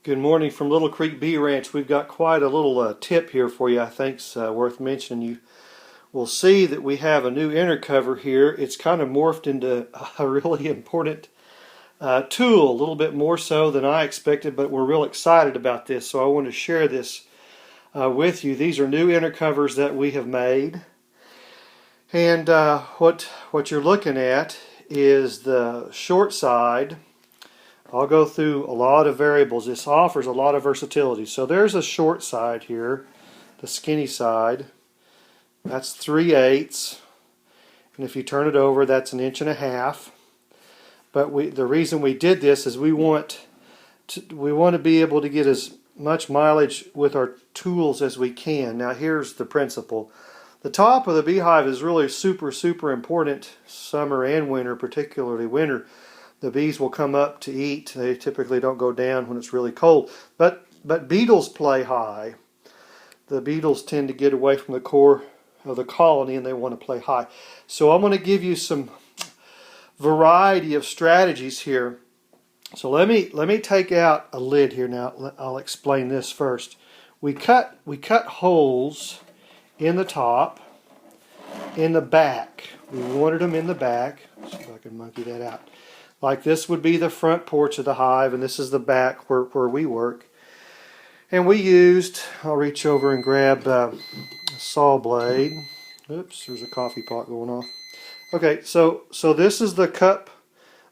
Good morning from Little Creek Bee Ranch. We've got quite a little tip here for you I think's worth mentioning. You will see that we have a new inner cover here. It's kind of morphed into a really important tool, a little bit more so than I expected, but we're real excited about this, so I want to share this with you. These are new inner covers that we have made, and what you're looking at is the short side. I'll go through a lot of variables. This offers a lot of versatility. So there's a short side here, the skinny side. That's 3/8, and if you turn it over, that's 1.5 inches. But the reason we did this is we want to be able to get as much mileage with our tools as we can. Now here's the principle. The top of the beehive is really super important, summer and winter, particularly winter. The bees will come up to eat. They typically don't go down when it's really cold. But beetles play high. The beetles tend to get away from the core of the colony and they want to play high. So I'm going to give you some variety of strategies here. So let me take out a lid here now. I'll explain this first. We cut holes in the top, in the back. We wanted them in the back. Let's see if I can monkey that out. Like this would be the front porch of the hive, and this is the back where we work. And we used, I'll reach over and grab a saw blade. Oops, there's a coffee pot going off. Okay, so this is the cup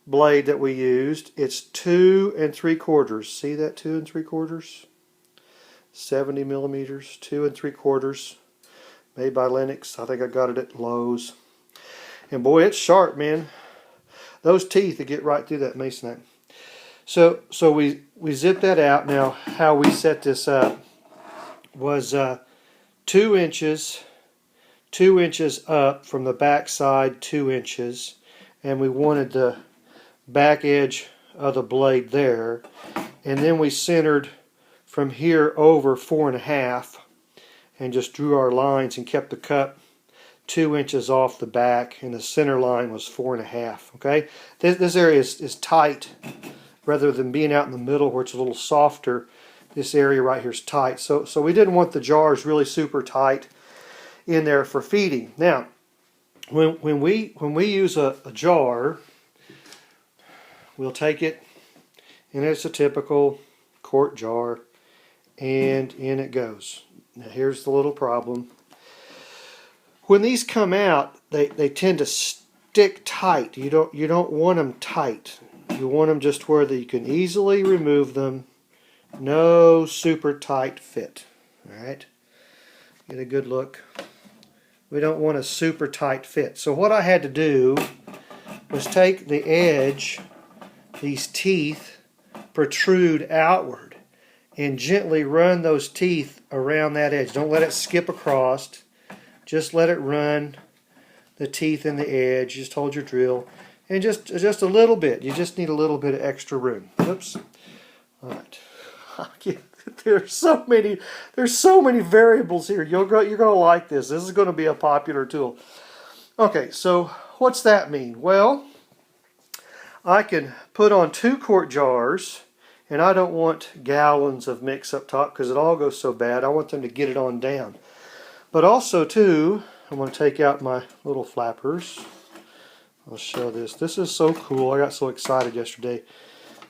blade that we used. It's 2 3/4. See that 2 3/4? 70 millimeters, 2 3/4. Made by Lennox. I think I got it at Lowe's. And boy, it's sharp, man. Those teeth that get right through that masonite. So we zip that out. Now how we set this up was 2 inches up from the back side, 2 inches, and we wanted the back edge of the blade there, and then we centered from here over 4.5 and just drew our lines and kept the cup 2 inches off the back, and the center line was 4.5. Okay, this area is tight rather than being out in the middle where it's a little softer. This area right here is tight, so we didn't want the jars really super tight in there for feeding. Now when we use a jar, we'll take it, and it's a typical quart jar, and in it goes. Now here's the little problem. When these come out, they tend to stick tight. You don't want them tight. You want them just where you can easily remove them. No super tight fit. All right, get a good look. We don't want a super tight fit. So what I had to do was take the edge, these teeth protrude outward, and gently run those teeth around that edge. Don't let it skip across. Just let it run the teeth in the edge. Just hold your drill, and just a little bit. You just need a little bit of extra room. Oops. All right. There's so many variables here. You're gonna like this. This is going to be a popular tool. Okay, so what's that mean? Well, I can put on 2 quart jars, and I don't want gallons of mix up top because it all goes so bad. I want them to get it on down. But also, too, I'm going to take out my little flappers. I'll show this. This is so cool. I got so excited yesterday.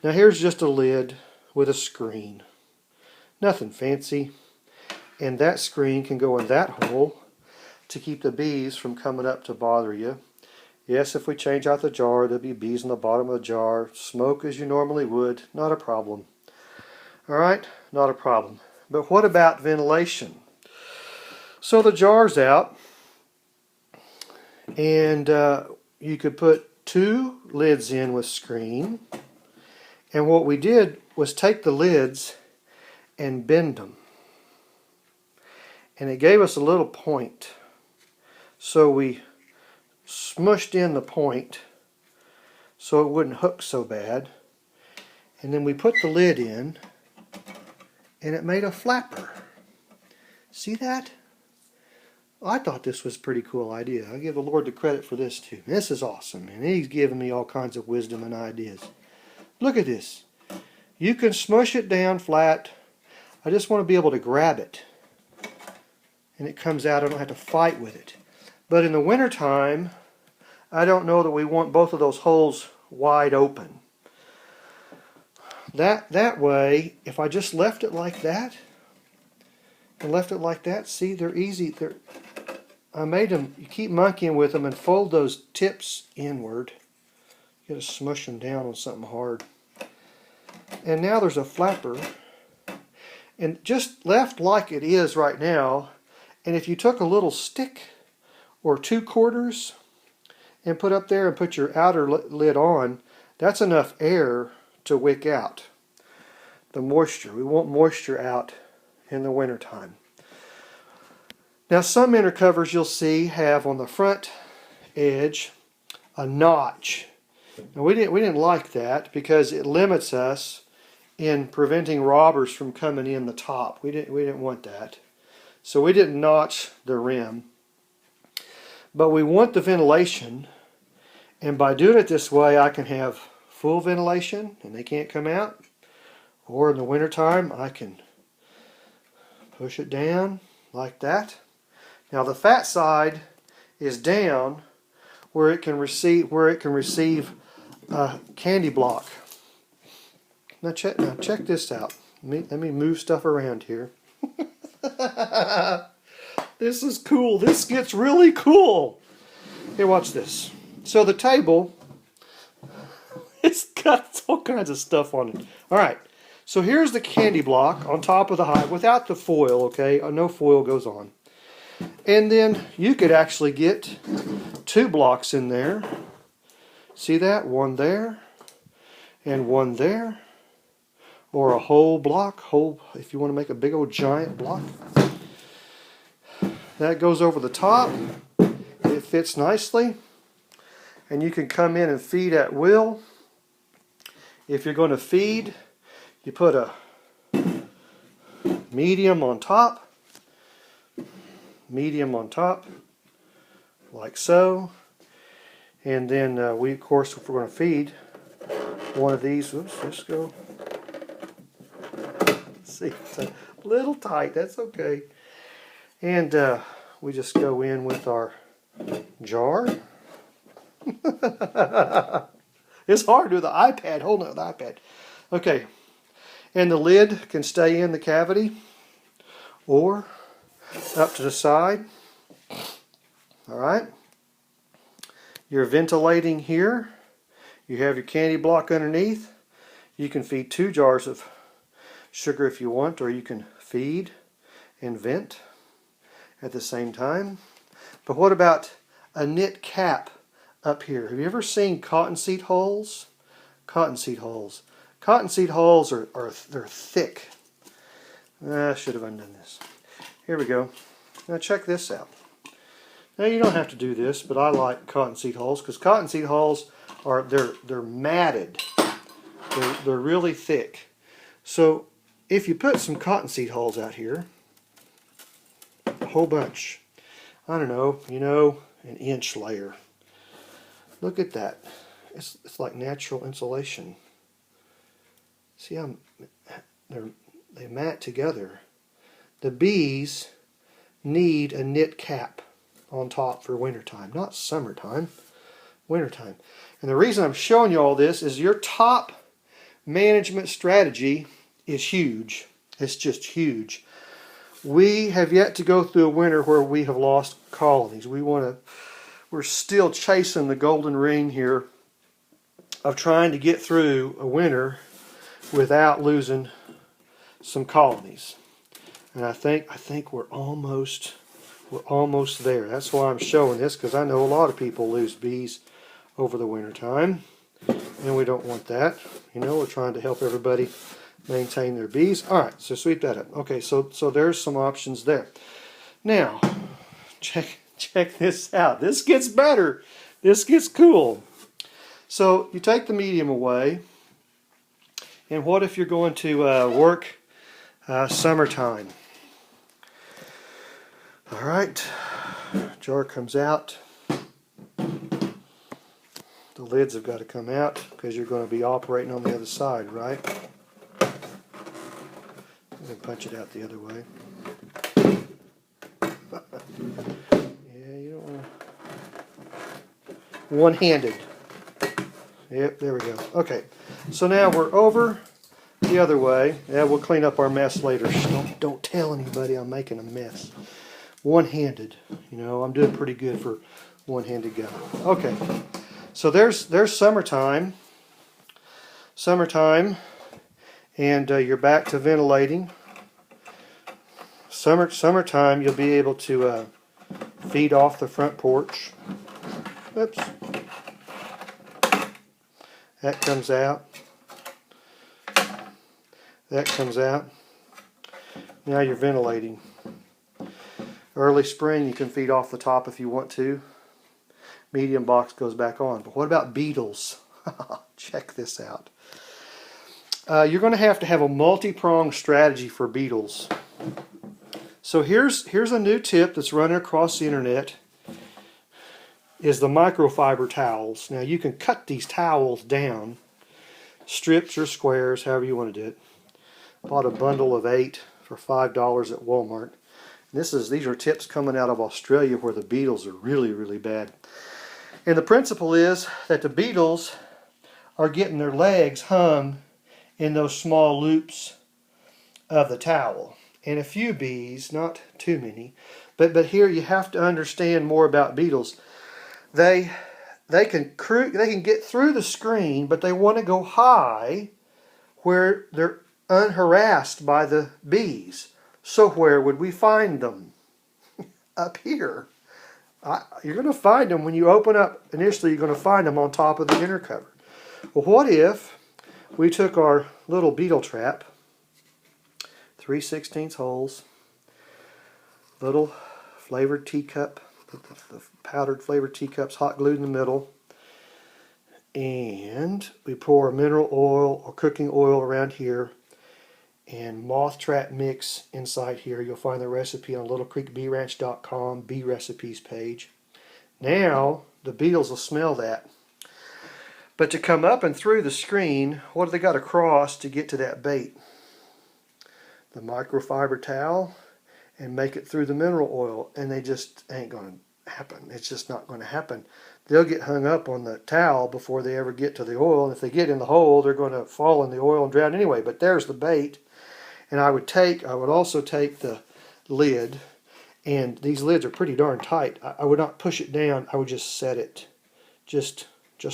Now, here's just a lid with a screen. Nothing fancy. And that screen can go in that hole to keep the bees from coming up to bother you. Yes, if we change out the jar, there'll be bees on the bottom of the jar. Smoke as you normally would. Not a problem. All right? Not a problem. But what about ventilation? So the jar's out, and you could put 2 lids in with screen, and what we did was take the lids and bend them, and it gave us a little point. So we smushed in the point so it wouldn't hook so bad, and then we put the lid in, and it made a flapper. See that? I thought this was a pretty cool idea. I give the Lord the credit for this too. This is awesome, and He's given me all kinds of wisdom and ideas. Look at this. You can smush it down flat. I just want to be able to grab it. And it comes out. I don't have to fight with it. But in the wintertime, I don't know that we want both of those holes wide open. That way, if I just left it like that, see, they're easy. I made them, you keep monkeying with them and fold those tips inward. You gotta smush them down on something hard. And now there's a flapper. And just left like it is right now, and if you took a little stick or 2/4 and put up there and put your outer lid on, that's enough air to wick out the moisture. We want moisture out in the wintertime. Now some inner covers you'll see have on the front edge a notch. Now we didn't like that because it limits us in preventing robbers from coming in the top. We didn't want that. So we didn't notch the rim. But we want the ventilation, and by doing it this way I can have full ventilation and they can't come out. Or in the wintertime I can push it down like that. Now the fat side is down where it can receive a candy block. Now check this out. Let me move stuff around here. This is cool. This gets really cool. Here, watch this. So the table, it's got all kinds of stuff on it. All right. So here's the candy block on top of the hive without the foil, okay? No foil goes on. And then you could actually get 2 blocks in there. See that? One there and one there. Or a whole block, if you want to make a big old giant block. That goes over the top. It fits nicely. And you can come in and feed at will. If you're going to feed, you put a medium on top, like so. And then we, of course, if we're going to feed one of these, oops, let's go. See, it's a little tight, that's okay. And we just go in with our jar. It's hard to do the iPad, holding it with the iPad. Okay, and the lid can stay in the cavity or up to the side. All right. You're ventilating here. You have your candy block underneath. You can feed 2 jars of sugar if you want, or you can feed and vent at the same time. But what about a knit cap up here? Have you ever seen cottonseed holes? Cottonseed holes. Cottonseed holes they're thick. I should have undone this. Here we go. Now check this out. Now you don't have to do this, but I like cottonseed holes because cottonseed holes they're matted. They're really thick. So if you put some cottonseed hulls out here, a whole bunch, I don't know, an inch layer. Look at that. It's like natural insulation. See how they mat together. The bees need a knit cap on top for wintertime, not summertime, wintertime. And the reason I'm showing you all this is your top management strategy is huge. It's just huge. We have yet to go through a winter where we have lost colonies. We're still chasing the golden ring here of trying to get through a winter without losing some colonies. And I think we're almost there. That's why I'm showing this, because I know a lot of people lose bees over the winter time, and we don't want that. We're trying to help everybody maintain their bees. All right, so sweep that up. Okay, so there's some options there. Now, check this out. This gets better. This gets cool. So you take the medium away, and what if you're going to work summertime? All right, jar comes out. The lids have got to come out because you're going to be operating on the other side, right? me punch it out the other way. Yeah, you don't want to. One-handed. Yep, there we go. Okay, so now we're over the other way. Yeah, we'll clean up our mess later. Don't tell anybody I'm making a mess. One-handed. You know, I'm doing pretty good for one-handed guy. Okay, so there's summertime. Summertime, and you're back to ventilating. Summertime, you'll be able to feed off the front porch. Oops. That comes out. That comes out. Now you're ventilating. Early spring, you can feed off the top if you want to. Medium box goes back on. But what about beetles? Check this out. You're going to have a multi-pronged strategy for beetles. So here's a new tip that's running across the internet. Is the microfiber towels. Now you can cut these towels down, strips or squares, however you want to do it. Bought a bundle of 8 for $5 at Walmart. These are tips coming out of Australia where the beetles are really, really bad. And the principle is that the beetles are getting their legs hung in those small loops of the towel. And a few bees, not too many, but here you have to understand more about beetles. They can get through the screen, but they want to go high where they're unharassed by the bees. So where would we find them? Up here. You're going to find them when you open up. Initially, you're going to find them on top of the inner cover. Well, what if we took our little beetle trap, 3/16 holes, little flavored teacup, the powdered flavored teacups, hot glued in the middle, and we pour mineral oil or cooking oil around here and moth trap mix inside here. You'll find the recipe on littlecreekbeeranch.com bee recipes page. Now the beetles will smell that. But to come up and through the screen, what have they got to cross to get to that bait? The microfiber towel, and make it through the mineral oil, and they just ain't going to happen. It's just not going to happen. They'll get hung up on the towel before they ever get to the oil, and if they get in the hole, they're going to fall in the oil and drown anyway. But there's the bait, and I would also take the lid, and these lids are pretty darn tight. I would not push it down. I would just set it, just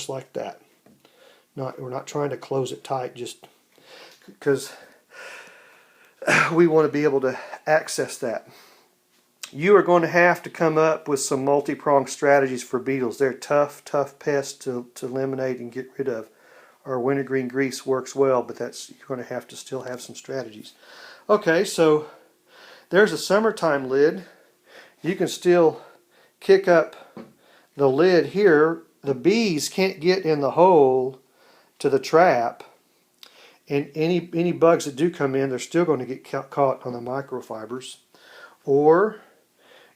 like that. We're not trying to close it tight, just because we want to be able to access that. You are going to have to come up with some multi-pronged strategies for beetles. They're tough pests to eliminate and get rid of. Our wintergreen grease works well, but you're going to have to still have some strategies. Okay, so there's a summertime lid. You can still kick up the lid here. The bees can't get in the hole to the trap. And any bugs that do come in, they're still going to get caught on the microfibers. Or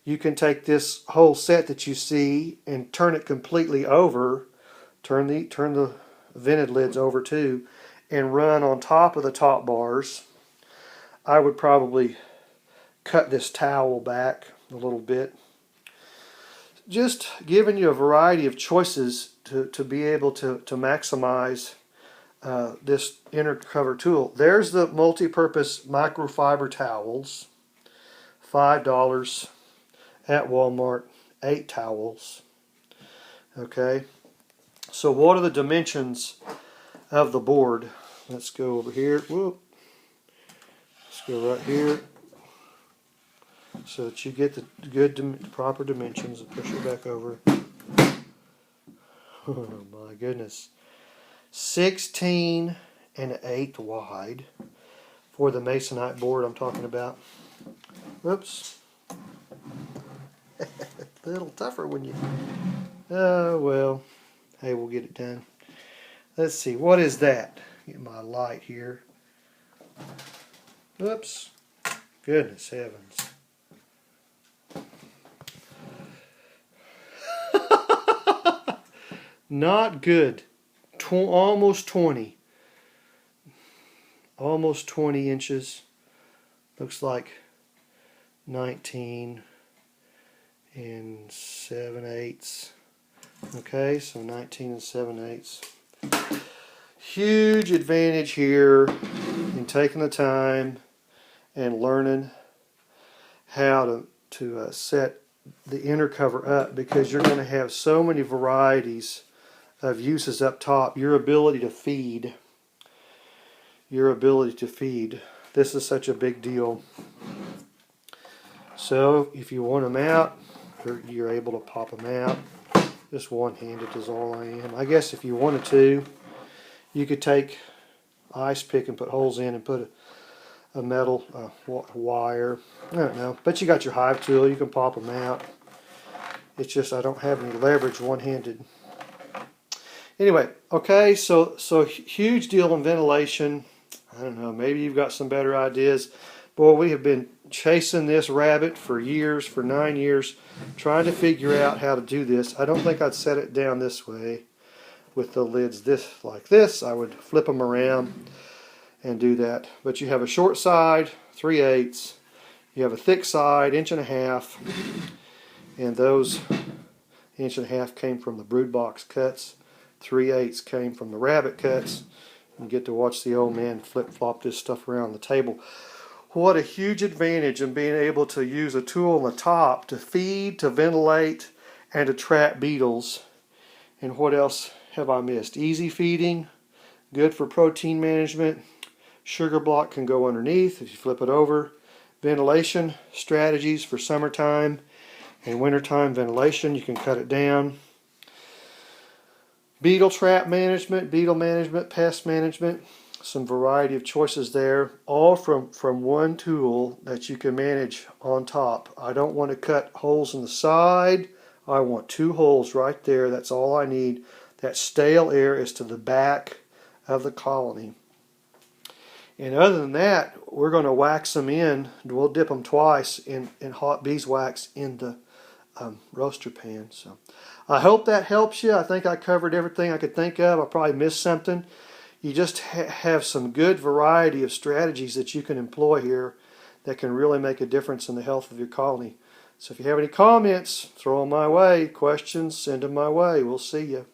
you can take this whole set that you see and turn it completely over, turn the vented lids over too, and run on top of the top bars. I would probably cut this towel back a little bit. Just giving you a variety of choices to be able to maximize this inner cover tool. There's the multi-purpose microfiber towels, $5 at Walmart, 8 towels. Okay, so what are the dimensions of the board? Let's go over here. Whoop. Let's go right here so that you get the good proper dimensions, and push it back over. Oh my goodness. 16 1/8 wide for the masonite board I'm talking about. Whoops. A little tougher when you... Oh, well. Hey, we'll get it done. Let's see. What is that? Get my light here. Whoops. Goodness heavens. Not good. Almost 20. Almost 20 inches Looks like 19 7/8. Okay, so 19 7/8. Huge advantage here in taking the time and learning how to set the inner cover up, because you're going to have so many varieties of uses up top. Your ability to feed. This is such a big deal. So if you want them out, you're able to pop them out. Just one-handed is all I am. I guess if you wanted to, you could take ice pick and put holes in and put a metal wire. I don't know. But you got your hive tool. You can pop them out. It's just I don't have any leverage one-handed. Anyway, okay, so huge deal in ventilation. I don't know. Maybe you've got some better ideas. Boy, we have been chasing this rabbit for years, for 9 years, trying to figure out how to do this. I don't think I'd set it down this way with the lids like this. I would flip them around and do that. But you have a short side, 3/8. You have a thick side, 1.5 inches. And those 1.5 came from the brood box cuts. 3/8 came from the rabbit cuts. You get to watch the old man flip-flop this stuff around the table. What a huge advantage in being able to use a tool on the top to feed, to ventilate, and to trap beetles. And what else have I missed? Easy feeding, good for protein management. Sugar block can go underneath if you flip it over. Ventilation strategies for summertime and wintertime ventilation. You can cut it down. Beetle trap management, pest management. Some variety of choices there, all from one tool that you can manage on top. I don't want to cut holes in the side. I want 2 holes right there. That's all I need. That stale air is to the back of the colony. And other than that, we're going to wax them in. We'll dip them twice in hot beeswax in the roaster pan. So I hope that helps you. I think I covered everything I could think of. I probably missed something. You just have some good variety of strategies that you can employ here that can really make a difference in the health of your colony. So if you have any comments, throw them my way. Questions, send them my way. We'll see you.